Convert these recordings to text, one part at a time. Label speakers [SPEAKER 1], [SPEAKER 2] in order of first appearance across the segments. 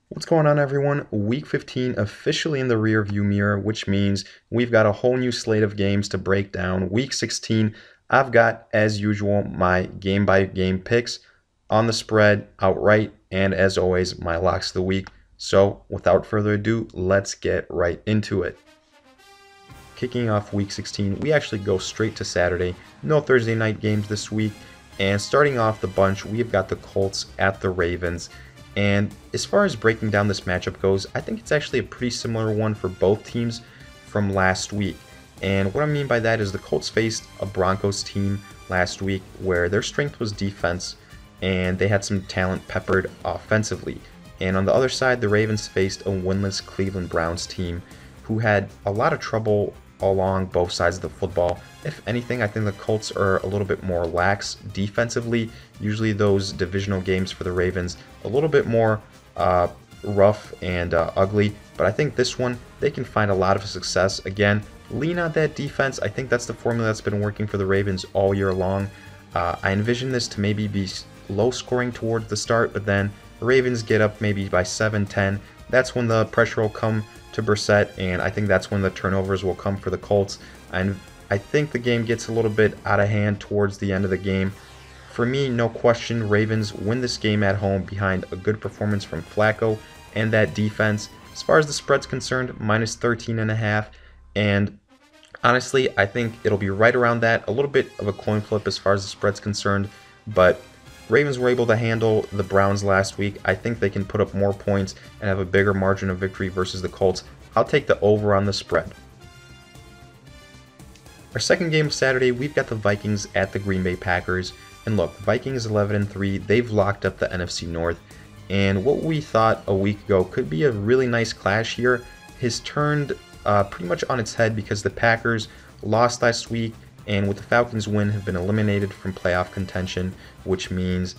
[SPEAKER 1] What's going on, everyone? Week 15 officially in the rear view mirror, which means we've got a whole new slate of games to break down. Week 16, I've got, as usual, my game-by-game picks on the spread, outright, and as always, my locks of the week. So, without further ado, let's get right into it. Kicking off Week 16, we actually go straight to Saturday. No Thursday night games this week. And starting off the bunch, we've got the Colts at the Ravens. And as far as breaking down this matchup goes, I think it's actually a pretty similar one for both teams from last week. And what I mean by that is the Colts faced a Broncos team last week where their strength was defense and they had some talent peppered offensively. And on the other side, the Ravens faced a winless Cleveland Browns team who had a lot of trouble along both sides of the football. If anything, I think the Colts are a little bit more lax defensively. Usually those divisional games for the Ravens a little bit more rough and ugly, but I think this one they can find a lot of success. Again, lean on that defense. I think that's the formula that's been working for the Ravens all year long. I envision this to maybe be low scoring towards the start, but then the Ravens get up maybe by 7-10. That's when the pressure will come to Brissett, and I think that's when the turnovers will come for the Colts. And I think the game gets a little bit out of hand towards the end of the game. For me, no question, Ravens win this game at home behind a good performance from Flacco and that defense. As far as the spread's concerned, minus 13.5, and honestly, I think it'll be right around that. A little bit of a coin flip as far as the spread's concerned, but Ravens were able to handle the Browns last week. I think they can put up more points and have a bigger margin of victory versus the Colts. I'll take the over on the spread. Our second game of Saturday, we've got the Vikings at the Green Bay Packers. And look, Vikings 11-3, they've locked up the NFC North. And what we thought a week ago could be a really nice clash here has turned pretty much on its head because the Packers lost last week, and with the Falcons' win have been eliminated from playoff contention, which means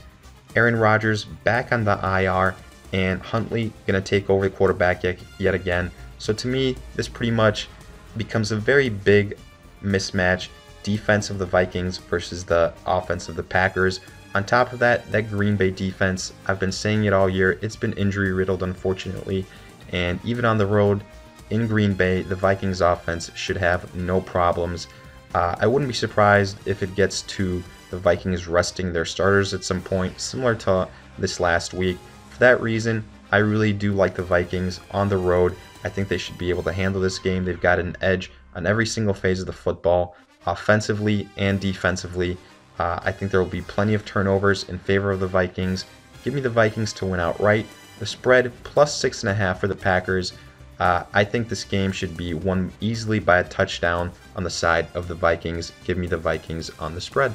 [SPEAKER 1] Aaron Rodgers back on the IR and Huntley going to take over the quarterback yet again. So to me, this pretty much becomes a very big mismatch, defense of the Vikings versus the offense of the Packers. On top of that, that Green Bay defense, I've been saying it all year, it's been injury riddled unfortunately, and even on the road in Green Bay, the Vikings offense should have no problems. I wouldn't be surprised if it gets to the Vikings resting their starters at some point, similar to this last week. For that reason, I really do like the Vikings on the road. I think they should be able to handle this game. They've got an edge on every single phase of the football, offensively and defensively. I think there will be plenty of turnovers in favor of the Vikings. Give me the Vikings to win outright. The spread plus 6.5 for the Packers. I think this game should be won easily by a touchdown on the side of the Vikings. Give me the Vikings on the spread.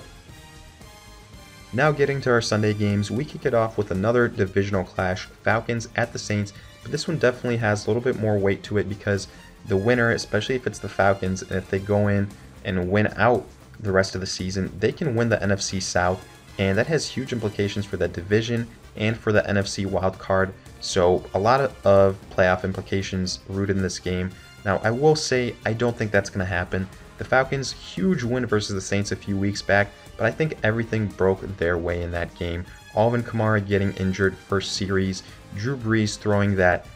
[SPEAKER 1] Now getting to our Sunday games, we kick it off with another divisional clash, Falcons at the Saints, but this one definitely has a little bit more weight to it because the winner, especially if it's the Falcons, and if they go in and win out the rest of the season, they can win the NFC South, and that has huge implications for that division and for the NFC wild card. So a lot of playoff implications rooted in this game. Now I will say I don't think that's going to happen. The Falcons, huge win versus the Saints a few weeks back, but I think everything broke their way in that game. Alvin Kamara getting injured first series, Drew Brees throwing that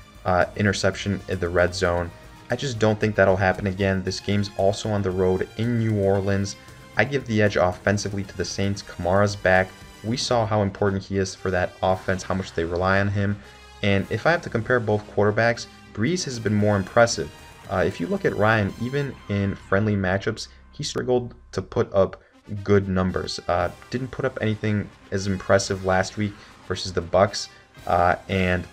[SPEAKER 1] interception in the red zone. I just don't think that'll happen again. This game's also on the road in New Orleans. I give the edge offensively to the Saints. Kamara's back. We saw how important he is for that offense, how much they rely on him. And if I have to compare both quarterbacks, Brees has been more impressive. If you look at Ryan, even in friendly matchups, he struggled to put up good numbers. Didn't put up anything as impressive last week versus the Bucks. And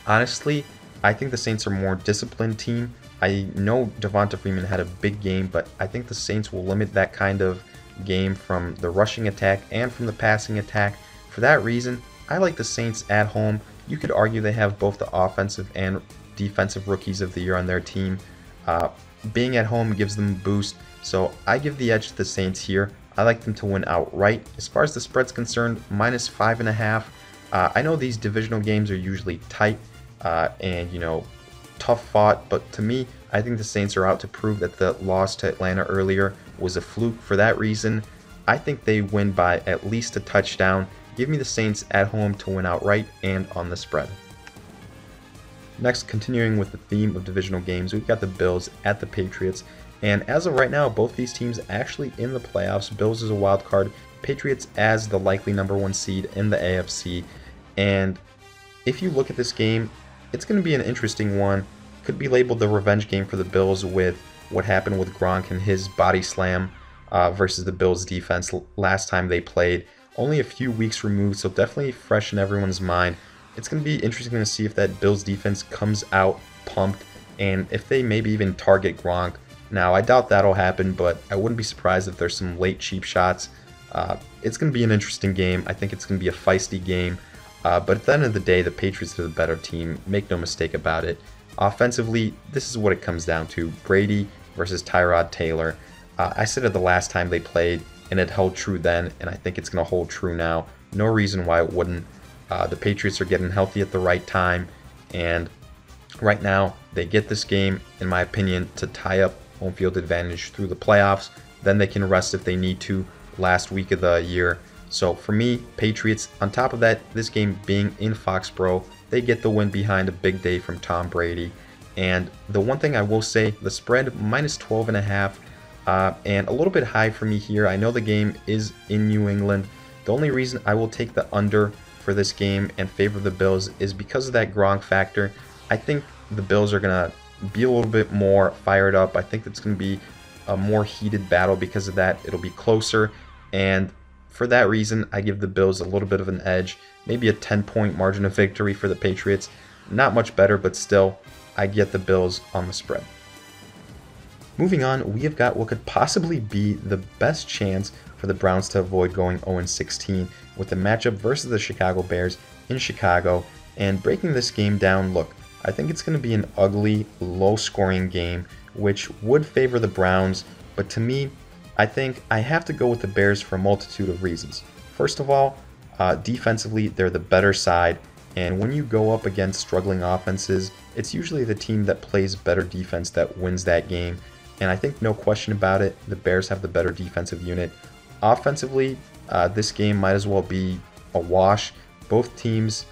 [SPEAKER 1] honestly, I think the Saints are a more disciplined team. I know Devonta Freeman had a big game, but I think the Saints will limit that kind of game from the rushing attack and from the passing attack. For that reason, I like the Saints at home. You could argue they have both the offensive and defensive rookies of the year on their team. Being at home gives them a boost, so I give the edge to the Saints here. I like them to win outright. As far as the spread's concerned, minus 5.5. I know these divisional games are usually tight and tough fought, but to me, I think the Saints are out to prove that the loss to Atlanta earlier was a fluke. For that reason, I think they win by at least a touchdown. Give me the Saints at home to win outright and on the spread. Next, continuing with the theme of divisional games, we've got the Bills at the Patriots. And as of right now, both these teams actually in the playoffs. Bills as a wild card, Patriots as the likely #1 seed in the AFC. And if you look at this game, it's going to be an interesting one. Could be labeled the revenge game for the Bills with what happened with Gronk and his body slam versus the Bills defense last time they played. Only a few weeks removed, so definitely fresh in everyone's mind. It's going to be interesting to see if that Bills defense comes out pumped and if they maybe even target Gronk. Now, I doubt that'll happen, but I wouldn't be surprised if there's some late cheap shots. It's going to be an interesting game. I think it's going to be a feisty game. But at the end of the day, the Patriots are the better team. Make no mistake about it. Offensively, this is what it comes down to. Brady versus Tyrod Taylor. I said it the last time they played, and it held true then, and I think it's going to hold true now. No reason why it wouldn't. The Patriots are getting healthy at the right time, and right now, they get this game, in my opinion, to tie up home field advantage through the playoffs. Then they can rest if they need to last week of the year. So for me, Patriots, on top of that, this game being in Foxborough, they get the win behind a big day from Tom Brady. And the one thing I will say, the spread -12.5, and a little bit high for me here. I know the game is in New England. The only reason I will take the under for this game and favor the Bills is because of that Gronk factor. I think the Bills are going to be a little bit more fired up. I think it's going to be a more heated battle because of that. It'll be closer, and for that reason, I give the Bills a little bit of an edge, maybe a 10-point margin of victory for the Patriots. Not much better, but still, I get the Bills on the spread. Moving on, we have got what could possibly be the best chance for the Browns to avoid going 0-16 with the matchup versus the Chicago Bears in Chicago. And breaking this game down, look, I think it's going to be an ugly, low-scoring game, which would favor the Browns, but to me, I think I have to go with the Bears for a multitude of reasons. First of all, defensively, they're the better side, and when you go up against struggling offenses, it's usually the team that plays better defense that wins that game, and I think no question about it, the Bears have the better defensive unit. Offensively, this game might as well be a wash. Both teams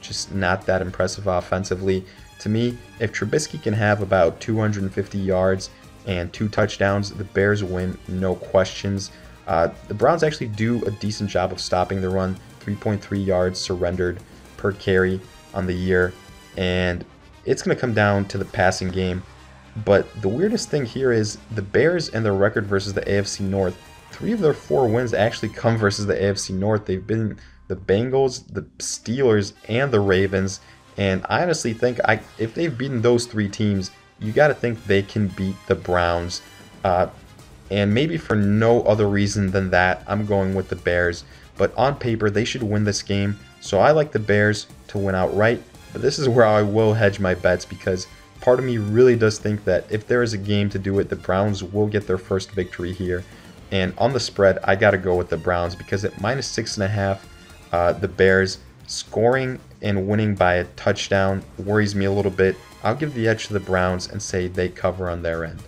[SPEAKER 1] just not that impressive offensively. To me, if Trubisky can have about 250 yards and 2 touchdowns, the Bears win, no questions. The Browns actually do a decent job of stopping the run, 3.3 yards surrendered per carry on the year, and it's going to come down to the passing game. But the weirdest thing here is the Bears and their record versus the AFC North. 3 of their 4 wins actually come versus the AFC North. They've been the Bengals, the Steelers, and the Ravens. And I honestly think if they've beaten those 3 teams, you got to think they can beat the Browns. And maybe for no other reason than that, I'm going with the Bears. But on paper, they should win this game. So I like the Bears to win outright. But this is where I will hedge my bets because part of me really does think that if there is a game to do it, the Browns will get their first victory here. And on the spread, I got to go with the Browns because at -6.5, the Bears scoring and winning by a touchdown worries me a little bit. I'll give the edge to the Browns and say they cover on their end.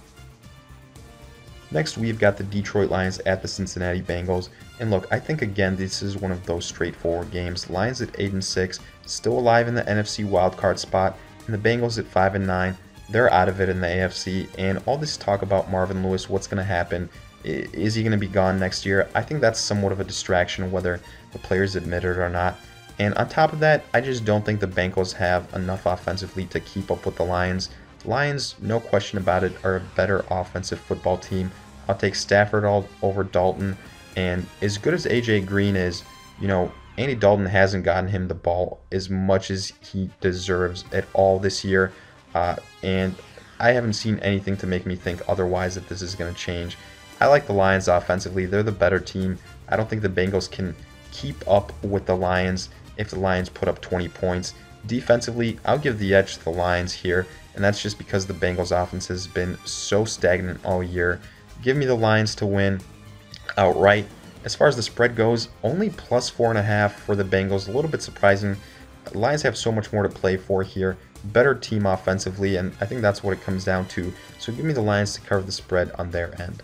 [SPEAKER 1] Next, we've got the Detroit Lions at the Cincinnati Bengals. And look, I think again, this is one of those straightforward games. Lions at 8-6, still alive in the NFC wildcard spot, and the Bengals at 5-9. They're out of it in the AFC. And all this talk about Marvin Lewis, what's going to happen? Is he going to be gone next year? I think that's somewhat of a distraction, whether the players admit it or not. And on top of that, I just don't think the Bengals have enough offensively to keep up with the Lions. The Lions, no question about it, are a better offensive football team. I'll take Stafford all over Dalton. And as good as A.J. Green is, you know, Andy Dalton hasn't gotten him the ball as much as he deserves at all this year. And I haven't seen anything to make me think otherwise that this is going to change. I like the Lions offensively. They're the better team. I don't think the Bengals can keep up with the Lions if the Lions put up 20 points. Defensively, I'll give the edge to the Lions here, and that's just because the Bengals offense has been so stagnant all year. Give me the Lions to win outright. As far as the spread goes, only +4.5 for the Bengals. A little bit surprising. The Lions have so much more to play for here. Better team offensively, and I think that's what it comes down to. So give me the Lions to cover the spread on their end.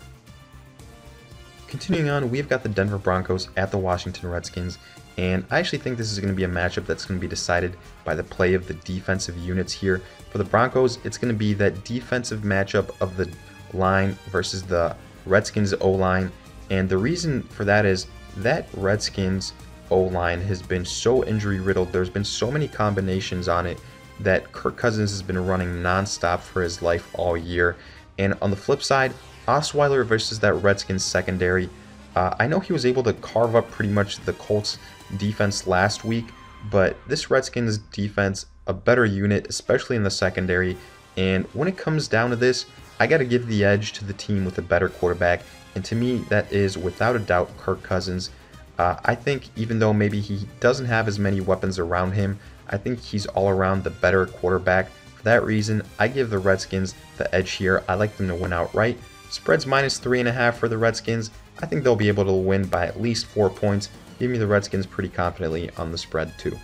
[SPEAKER 1] Continuing on, we've got the Denver Broncos at the Washington Redskins. And I actually think this is going to be a matchup that's going to be decided by the play of the defensive units here. For the Broncos, it's going to be that defensive matchup of the line versus the Redskins O-line. And the reason for that is that Redskins O-line has been so injury riddled. There's been so many combinations on it that Kirk Cousins has been running nonstop for his life all year. And on the flip side, Osweiler versus that Redskins secondary. I know he was able to carve up pretty much the Colts defense last week, but this Redskins defense, a better unit, especially in the secondary. And when it comes down to this, I got to give the edge to the team with a better quarterback. And to me, that is without a doubt Kirk Cousins. I think even though maybe he doesn't have as many weapons around him, I think he's all around the better quarterback. For that reason, I give the Redskins the edge here. I like them to win outright. Spread's -3.5 for the Redskins. I think they'll be able to win by at least 4 points. Give me the Redskins pretty confidently on the spread too.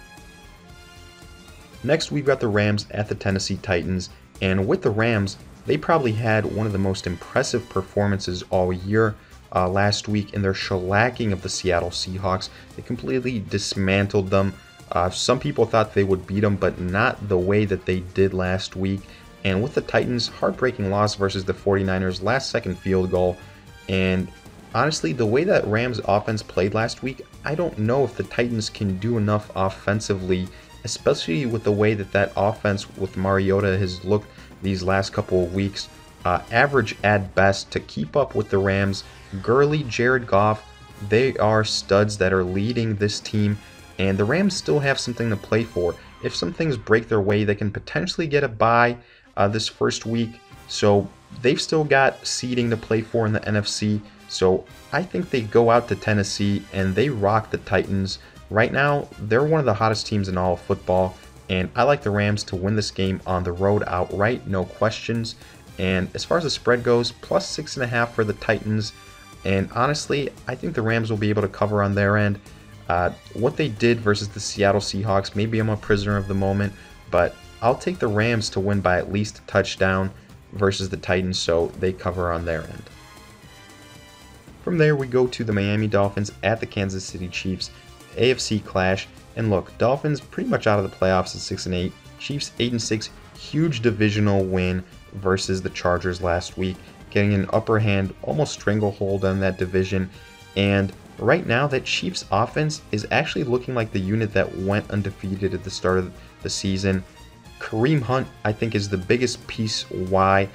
[SPEAKER 1] Next, we've got the Rams at the Tennessee Titans. And with the Rams, they probably had one of the most impressive performances all year last week in their shellacking of the Seattle Seahawks. They completely dismantled them. Some people thought they would beat them, but not the way that they did last week. And with the Titans, heartbreaking loss versus the 49ers, last second field goal. And honestly, the way that Rams offense played last week, I don't know if the Titans can do enough offensively, especially with the way that that offense with Mariota has looked these last couple of weeks. Average at best to keep up with the Rams. Gurley, Jared Goff, they are studs that are leading this team, and the Rams still have something to play for. If some things break their way, they can potentially get a bye this first week, so they've still got seeding to play for in the NFC. So I think they go out to Tennessee and they rock the Titans. Right now, they're one of the hottest teams in all of football, and I like the Rams to win this game on the road outright, no questions. And as far as the spread goes, +6.5 for the Titans. And honestly, I think the Rams will be able to cover on their end. What they did versus the Seattle Seahawks, maybe I'm a prisoner of the moment, but I'll take the Rams to win by at least a touchdown versus the Titans, so they cover on their end. From there, we go to the Miami Dolphins at the Kansas City Chiefs, AFC clash. And look, Dolphins pretty much out of the playoffs at 6-8. Chiefs 8-6, huge divisional win versus the Chargers last week, getting an upper hand, almost stranglehold on that division. And right now, that Chiefs offense is actually looking like the unit that went undefeated at the start of the season. Kareem Hunt, I think, is the biggest piece why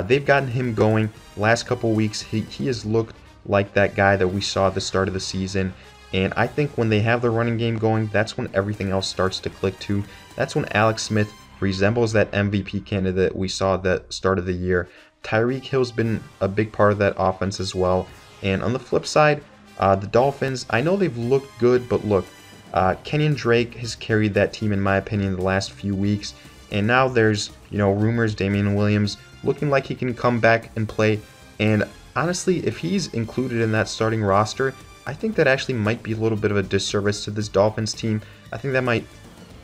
[SPEAKER 1] they've gotten him going. Last couple weeks, he has looked like that guy that we saw at the start of the season. And I think when they have the running game going, that's when everything else starts to click too. That's when Alex Smith resembles that MVP candidate we saw at the start of the year. Tyreek Hill's been a big part of that offense as well. And on the flip side, the Dolphins, I know they've looked good, but look, Kenyon Drake has carried that team, in my opinion, the last few weeks. And now there's, rumors, Damian Williams looking like he can come back and play. And honestly, if he's included in that starting roster, I think that actually might be a little bit of a disservice to this Dolphins team. I think that might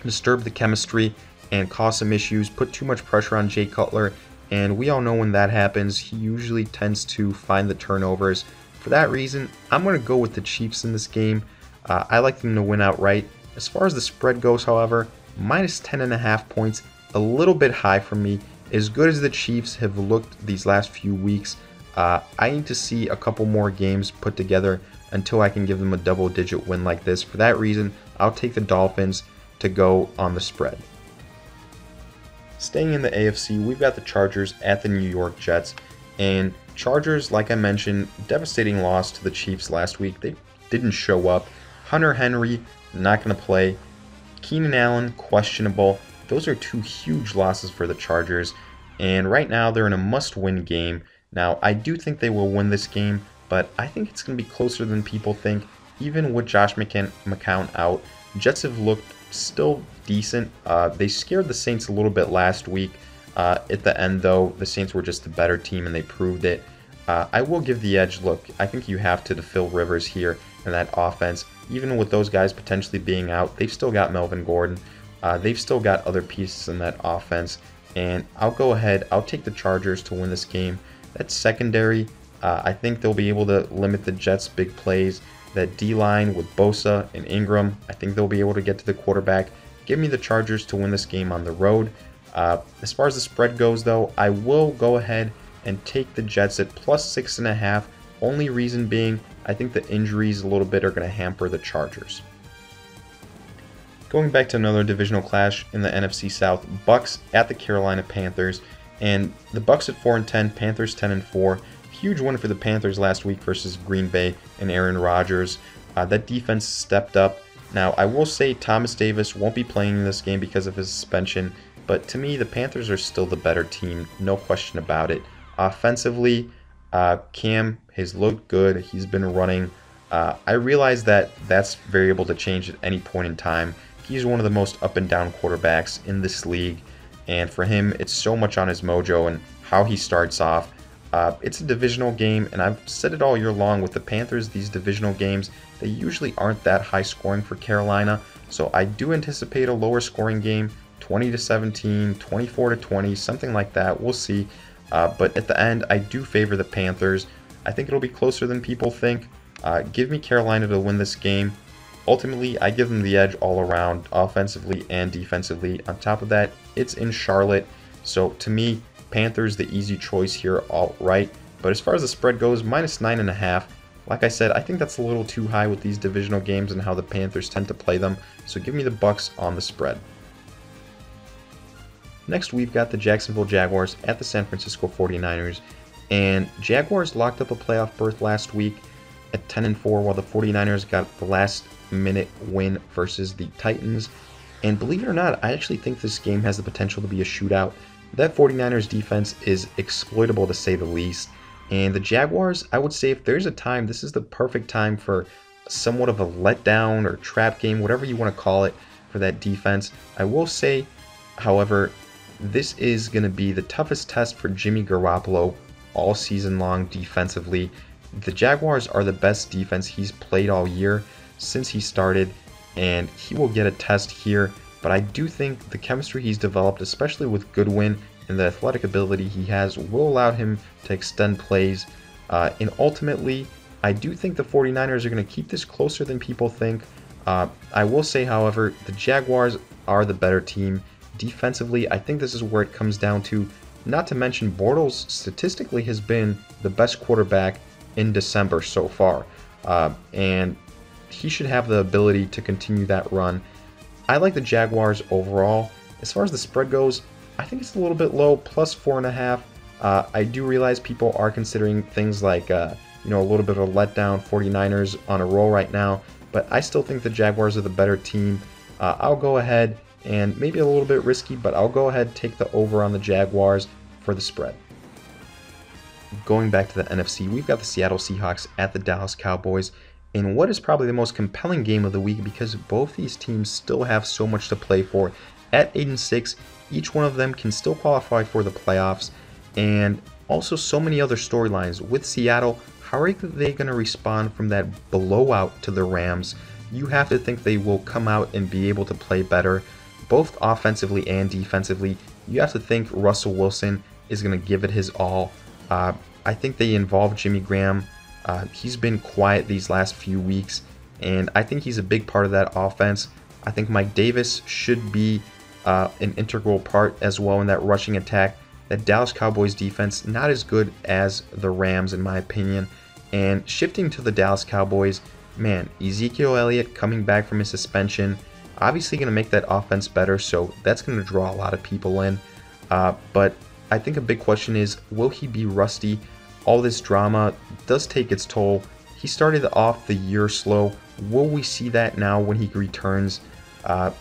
[SPEAKER 1] disturb the chemistry and cause some issues, put too much pressure on Jay Cutler. And we all know when that happens, he usually tends to find the turnovers. For that reason, I'm going to go with the Chiefs in this game. I like them to win outright. As far as the spread goes, however, -10.5 points, a little bit high for me. As good as the Chiefs have looked these last few weeks, I need to see a couple more games put together until I can give them a double-digit win like this. For that reason, I'll take the Dolphins to go on the spread. Staying in the AFC, we've got the Chargers at the New York Jets. And Chargers, like I mentioned, devastating loss to the Chiefs last week. They didn't show up. Hunter Henry, not going to play. Keenan Allen, questionable. Those are two huge losses for the Chargers. And right now, they're in a must-win game. Now, I do think they will win this game, but I think it's going to be closer than people think. Even with Josh McCown out, Jets have looked still decent. They scared the Saints a little bit last week. At the end, though, the Saints were just the better team, and they proved it. I will give the edge. Look, I think you have to Phil Rivers here in that offense. Even with those guys potentially being out, they've still got Melvin Gordon. They've still got other pieces in that offense. And I'll go ahead. I'll take the Chargers to win this game. That secondary, I think they'll be able to limit the Jets' big plays. That D-line with Bosa and Ingram, I think they'll be able to get to the quarterback. Give me the Chargers to win this game on the road. As far as the spread goes, though, I will go ahead and take the Jets at +6.5. Only reason being, I think the injuries a little bit are going to hamper the Chargers. Going back to another divisional clash in the NFC South, Bucks at the Carolina Panthers, and the Bucks at 4-10, Panthers 10-4. Huge win for the Panthers last week versus Green Bay and Aaron Rodgers. That defense stepped up. Now, I will say Thomas Davis won't be playing in this game because of his suspension, but to me, the Panthers are still the better team, no question about it. Offensively, Cam has looked good. He's been running. I realize that that's variable to change at any point in time. He's one of the most up and down quarterbacks in this league, and for him, it's so much on his mojo and how he starts off. It's a divisional game, and I've said it all year long with the Panthers, these divisional games, they usually aren't that high scoring for Carolina, so I do anticipate a lower scoring game, 20-17, 24-20, something like that. We'll see. But at the end, I do favor the Panthers. I think it'll be closer than people think. Give me Carolina to win this game. Ultimately, I give them the edge all around, offensively and defensively. On top of that, it's in Charlotte, so to me, Panthers the easy choice here outright. But as far as the spread goes, -9.5. Like I said, I think that's a little too high with these divisional games and how the Panthers tend to play them. So give me the Bucks on the spread. Next, we've got the Jacksonville Jaguars at the San Francisco 49ers. And Jaguars locked up a playoff berth last week at 10-4, while the 49ers got the last minute win versus the Titans. And believe it or not, I actually think this game has the potential to be a shootout. That 49ers defense is exploitable to say the least. And the Jaguars, I would say if there's a time, this is the perfect time for somewhat of a letdown or trap game, whatever you want to call it, for that defense. I will say, however, this is going to be the toughest test for Jimmy Garoppolo all season long defensively. The Jaguars are the best defense he's played all year since he started, and he will get a test here. But I do think the chemistry he's developed, especially with Goodwin and the athletic ability he has, will allow him to extend plays. And ultimately, I do think the 49ers are going to keep this closer than people think. I will say, however, the Jaguars are the better team. Defensively, I think this is where it comes down to. Not to mention, Bortles statistically has been the best quarterback in December so far. And he should have the ability to continue that run. I like the Jaguars overall. As far as the spread goes, I think it's a little bit low, +4.5. I do realize people are considering things like, a little bit of a letdown, 49ers on a roll right now, but I still think the Jaguars are the better team. I'll go ahead, and maybe a little bit risky, but I'll go ahead and take the over on the Jaguars for the spread. Going back to the NFC, we've got the Seattle Seahawks at the Dallas Cowboys in what is probably the most compelling game of the week because both these teams still have so much to play for. At 8-6, each one of them can still qualify for the playoffs, and also so many other storylines. With Seattle, how are they going to respond from that blowout to the Rams? You have to think they will come out and be able to play better, both offensively and defensively. You have to think Russell Wilson is going to give it his all. I think they involve Jimmy Graham. He's been quiet these last few weeks, and I think he's a big part of that offense. I think Mike Davis should be an integral part as well in that rushing attack. That Dallas Cowboys defense, not as good as the Rams in my opinion. And shifting to the Dallas Cowboys, man, Ezekiel Elliott coming back from his suspension, obviously going to make that offense better, so that's going to draw a lot of people in. But I think a big question is, will he be rusty? All this drama does take its toll. He started off the year slow. Will we see that now when he returns?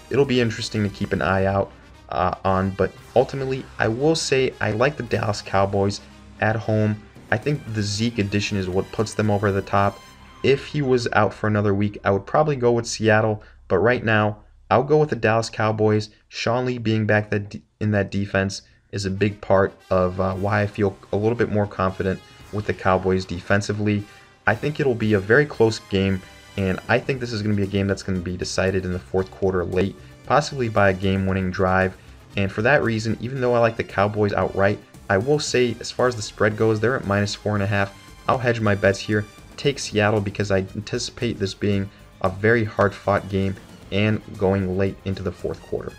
[SPEAKER 1] It'll be interesting to keep an eye out on, but ultimately, I will say I like the Dallas Cowboys at home. I think the Zeke addition is what puts them over the top. If he was out for another week, I would probably go with Seattle, but right now, I'll go with the Dallas Cowboys. Sean Lee being back in that defense is a big part of why I feel a little bit more confident with the Cowboys defensively. I think it'll be a very close game, and I think this is going to be a game that's going to be decided in the fourth quarter late, possibly by a game-winning drive. And for that reason, even though I like the Cowboys outright, I will say as far as the spread goes, they're at -4.5. I'll hedge my bets here, take Seattle because I anticipate this being a very hard-fought game and going late into the fourth quarter.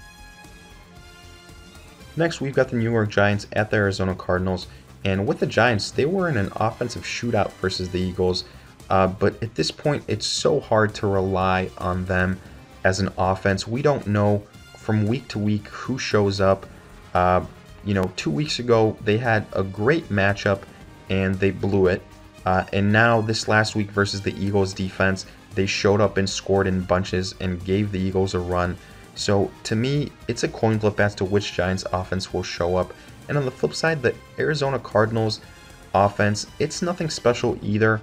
[SPEAKER 1] Next, we've got the New York Giants at the Arizona Cardinals, and with the Giants, they were in an offensive shootout versus the Eagles, but at this point, it's so hard to rely on them as an offense. We don't know from week to week who shows up. 2 weeks ago, they had a great matchup, and they blew it. And now this last week versus the Eagles defense, they showed up and scored in bunches and gave the Eagles a run. So to me, it's a coin flip as to which Giants offense will show up. And on the flip side, the Arizona Cardinals offense, it's nothing special either.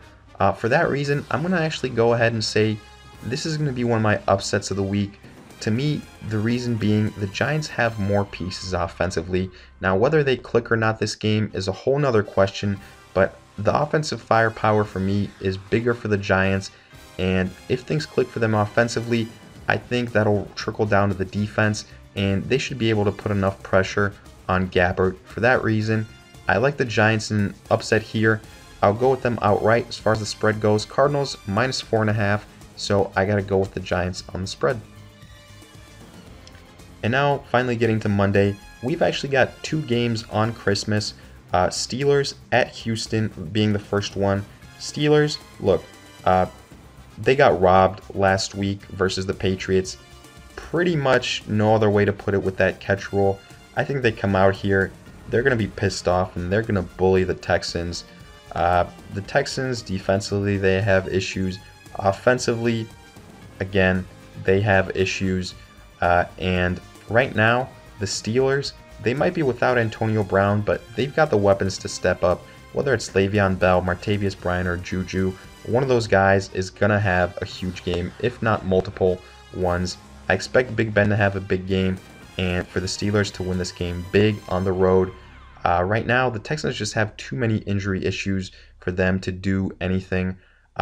[SPEAKER 1] For that reason, I'm going to actually go ahead and say this is going to be one of my upsets of the week. To me, the reason being the Giants have more pieces offensively. Now, whether they click or not this game is a whole nother question, but the offensive firepower for me is bigger for the Giants, and if things click for them offensively, I think that'll trickle down to the defense, and they should be able to put enough pressure on Gabbert. For that reason, I like the Giants in an upset here. I'll go with them outright as far as the spread goes. Cardinals -4.5, so I got to go with the Giants on the spread. And now, finally getting to Monday, we've actually got 2 games on Christmas. Steelers at Houston being the first one. Steelers, look, they got robbed last week versus the Patriots. Pretty much no other way to put it with that catch rule. I think they come out here, they're going to be pissed off, and they're going to bully the Texans. The Texans, defensively, they have issues. Offensively, again, they have issues. And right now, the Steelers, they might be without Antonio Brown, but they've got the weapons to step up. Whether it's Le'Veon Bell, Martavius Bryant, or Juju, one of those guys is going to have a huge game, if not multiple ones. I expect Big Ben to have a big game, and for the Steelers to win this game big on the road. Right now, the Texans just have too many injury issues for them to do anything.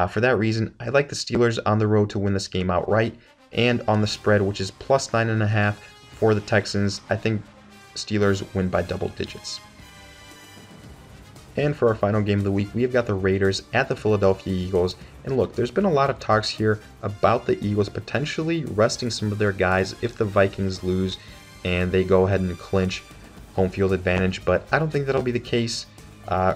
[SPEAKER 1] For that reason, I like the Steelers on the road to win this game outright, and on the spread, which is +9.5 for the Texans. I think Steelers win by double digits. And for our final game of the week, we have got the Raiders at the Philadelphia Eagles. And look, there's been a lot of talks here about the Eagles potentially resting some of their guys if the Vikings lose and they go ahead and clinch home field advantage. But I don't think that'll be the case.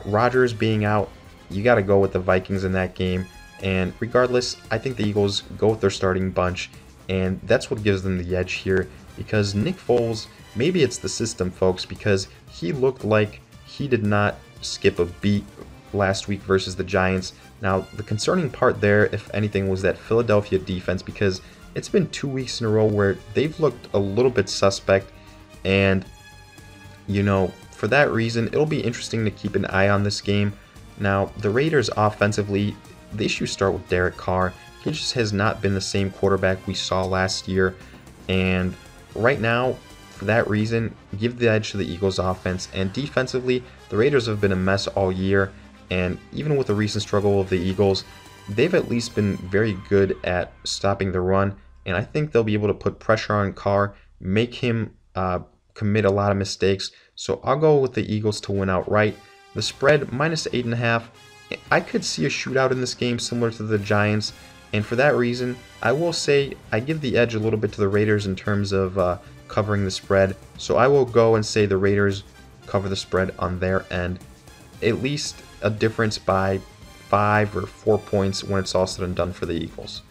[SPEAKER 1] Rodgers being out, you got to go with the Vikings in that game. And regardless, I think the Eagles go with their starting bunch. And that's what gives them the edge here. Because Nick Foles, maybe it's the system, folks, because he looked like he did not skip a beat last week versus the Giants. Now, the concerning part there, if anything, was that Philadelphia defense, because it's been 2 weeks in a row where they've looked a little bit suspect. And, for that reason, it'll be interesting to keep an eye on this game. Now, the Raiders offensively, the issues start with Derek Carr. He just has not been the same quarterback we saw last year. And right now, for that reason, give the edge to the Eagles offense. And defensively, the Raiders have been a mess all year. And even with the recent struggle of the Eagles, they've at least been very good at stopping the run. And I think they'll be able to put pressure on Carr, make him commit a lot of mistakes. So I'll go with the Eagles to win outright. The spread, -8.5. I could see a shootout in this game similar to the Giants. And for that reason, I will say I give the edge a little bit to the Raiders in terms of covering the spread. So I will go and say the Raiders cover the spread on their end. At least a difference by 5 or 4 points when it's all said and done for the Eagles.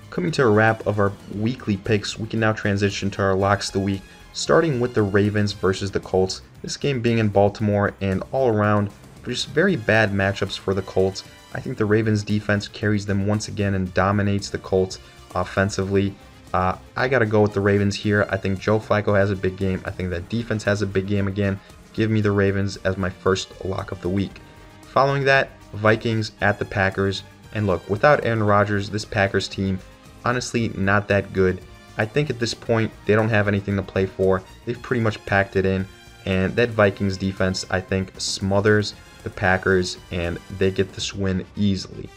[SPEAKER 1] Coming to a wrap of our weekly picks, we can now transition to our locks of the week, starting with the Ravens versus the Colts. This game being in Baltimore and all around, just very bad matchups for the Colts. I think the Ravens defense carries them once again and dominates the Colts offensively. I got to go with the Ravens here. I think Joe Flacco has a big game. I think that defense has a big game again. Give me the Ravens as my first lock of the week. Following that, Vikings at the Packers. And look, without Aaron Rodgers, this Packers team, honestly, not that good. I think at this point, they don't have anything to play for. They've pretty much packed it in. And that Vikings defense, I think, smothers the Packers, and they get this win easily.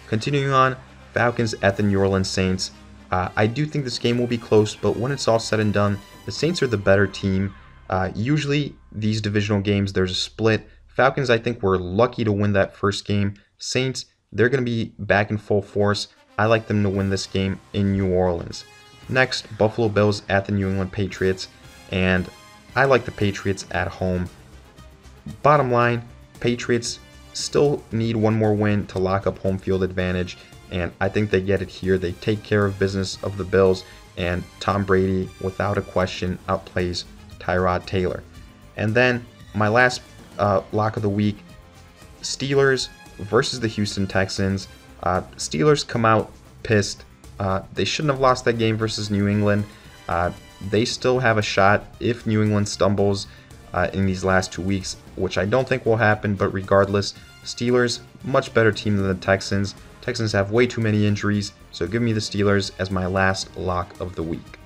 [SPEAKER 1] Continuing on, Falcons at the New Orleans Saints. I do think this game will be close, but when it's all said and done, the Saints are the better team. Usually, these divisional games, there's a split. Falcons, I think, were lucky to win that first game. Saints, they're going to be back in full force. I like them to win this game in New Orleans. Next, Buffalo Bills at the New England Patriots, and I like the Patriots at home. Bottom line, Patriots still need one more win to lock up home field advantage, and I think they get it here. They take care of business of the Bills, and Tom Brady, without a question, outplays Tyrod Taylor. And then my last lock of the week, Steelers versus the Houston Texans. Steelers come out pissed. They shouldn't have lost that game versus New England. They still have a shot if New England stumbles in these last 2 weeks, which I don't think will happen, but regardless, Steelers, much better team than the Texans. Texans have way too many injuries, so give me the Steelers as my last lock of the week.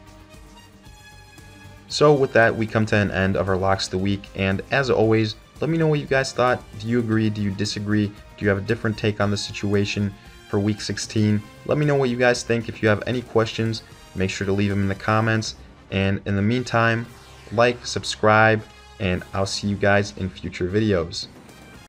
[SPEAKER 1] So with that, we come to an end of our locks of the week, and as always, let me know what you guys thought. Do you agree? Do you disagree? Do you have a different take on the situation for Week 16? Let me know what you guys think. If you have any questions, make sure to leave them in the comments. And in the meantime, like, subscribe, and I'll see you guys in future videos.